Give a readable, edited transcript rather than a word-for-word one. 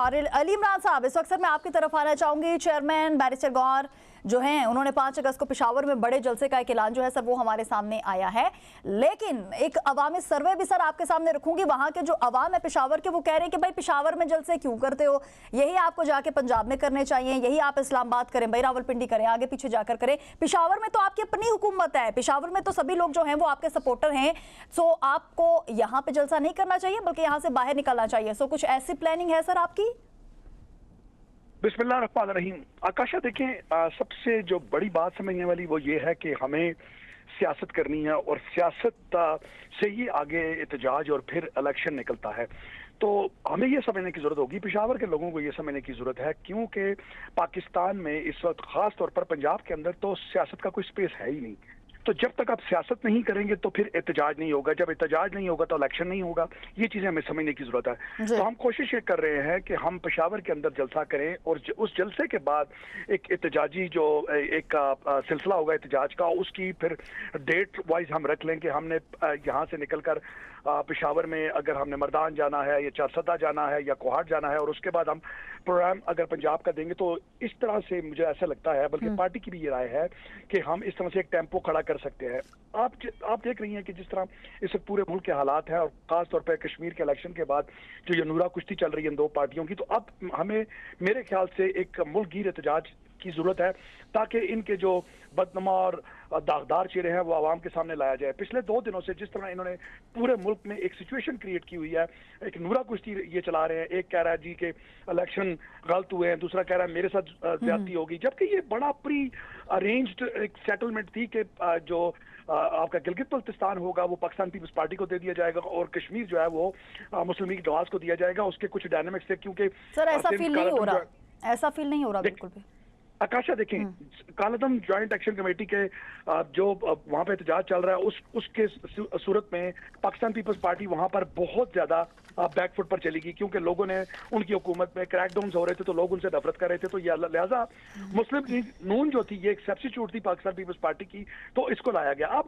और अली इमरान साहब, इस वक्त सर मैं आपकी तरफ आना चाहूंगी। चेयरमैन बैरिस्टर गौहर जो हैं, उन्होंने 5 अगस्त को पेशावर में बड़े जलसे का एक ऐलान जो है सर वो हमारे सामने आया है, लेकिन एक अवामी सर्वे भी सर आपके सामने रखूंगी। वहां के जो अवाम है पेशावर के, वो कह रहे हैं कि भाई पेशावर में जलसे क्यों करते हो, यही आपको जाके पंजाब में करने चाहिए, यही आप इस्लामाबाद करें, भाई रावलपिंडी करें, आगे पीछे जाकर करें। पेशावर में तो आपकी अपनी हुकूमत है, पेशावर में तो सभी लोग जो हैं वो आपके सपोर्टर हैं, सो आपको यहाँ पे जलसा नहीं करना चाहिए बल्कि यहाँ से बाहर निकलना चाहिए। सो कुछ ऐसी प्लानिंग है सर आपकी? बिस्मिल्लाह रहमान रहीम। आकाशा देखें, सबसे जो बड़ी बात समझने वाली वो ये है कि हमें सियासत करनी है और सियासत से ही आगे एहतजाज और फिर इलेक्शन निकलता है। तो हमें ये समझने की जरूरत होगी, पेशावर के लोगों को ये समझने की जरूरत है, क्योंकि पाकिस्तान में इस वक्त खास तौर पर पंजाब के अंदर तो सियासत का कोई स्पेस है ही नहीं। तो जब तक आप सियासत नहीं करेंगे तो फिर एहतजाज नहीं होगा, जब एहतजाज नहीं होगा तो इलेक्शन नहीं होगा। ये चीजें हमें समझने की जरूरत है। तो हम कोशिश ये कर रहे हैं कि हम पेशावर के अंदर जलसा करें और उस जलसे के बाद एक एहतजाजी जो एक सिलसिला होगा एहतजाज का, उसकी फिर डेट वाइज हम रख लें कि हमने यहाँ से निकल कर पेशावर में अगर हमने मर्दान जाना है या चारसदा जाना है या कोहाट जाना है, और उसके बाद हम प्रोग्राम अगर पंजाब का देंगे। तो इस तरह से मुझे ऐसा लगता है, बल्कि पार्टी की भी ये राय है कि हम इस तरह से एक टेम्पो खड़ा कर सकते हैं। आप देख रही हैं कि जिस तरह इस पूरे मुल्क के हालात हैं और खास तौर पर कश्मीर के इलेक्शन के बाद जो ये नूरा कुश्ती चल रही है इन दो पार्टियों की, तो अब हमें मेरे ख्याल से एक मुल्क गिर एहतजाज की जरूरत है ताकि इनके जो बदनमा और दागदार चेहरे हैं वो आवाम के सामने लाया जाए। पिछले 2 दिनों से जिस तरह इन्होंने पूरे मुल्क में एक सिचुएशन क्रिएट की हुई है, एक नूरा कुश्ती ये चला रहे हैं, एक कह रहा है जी के इलेक्शन गलत हुए हैं, दूसरा कह रहा है मेरे साथ ज्यादती होगी, जबकि ये बड़ा प्री अरेंज्ड एक सेटलमेंट थी कि जो आपका गिलगित बल्तिस्तान होगा वो पाकिस्तान पीपल्स पार्टी को दे दिया जाएगा और कश्मीर जो है वो मुस्लिम लीग नवाज को दिया जाएगा। उसके कुछ डायनामिक्स थे, क्योंकि सर ऐसा फील नहीं हो रहा, ऐसा फील नहीं हो रहा बिल्कुल भी। आकाशा देखें, कालादम ज्वाइंट एक्शन कमेटी के जो वहां पे एहतजाज चल रहा है उसके सूरत में पाकिस्तान पीपल्स पार्टी वहां पर बहुत ज्यादा बैकफुट पर चली गई, क्योंकि लोगों ने उनकी हुकूमत में क्रैकडाउन हो रहे थे तो लोग उनसे नफरत कर रहे थे। तो लिहाजा मुस्लिम लीग नून जो थी ये एक सब्स्टिट्यूट थी पाकिस्तान पीपल्स पार्टी की, तो इसको लाया गया। अब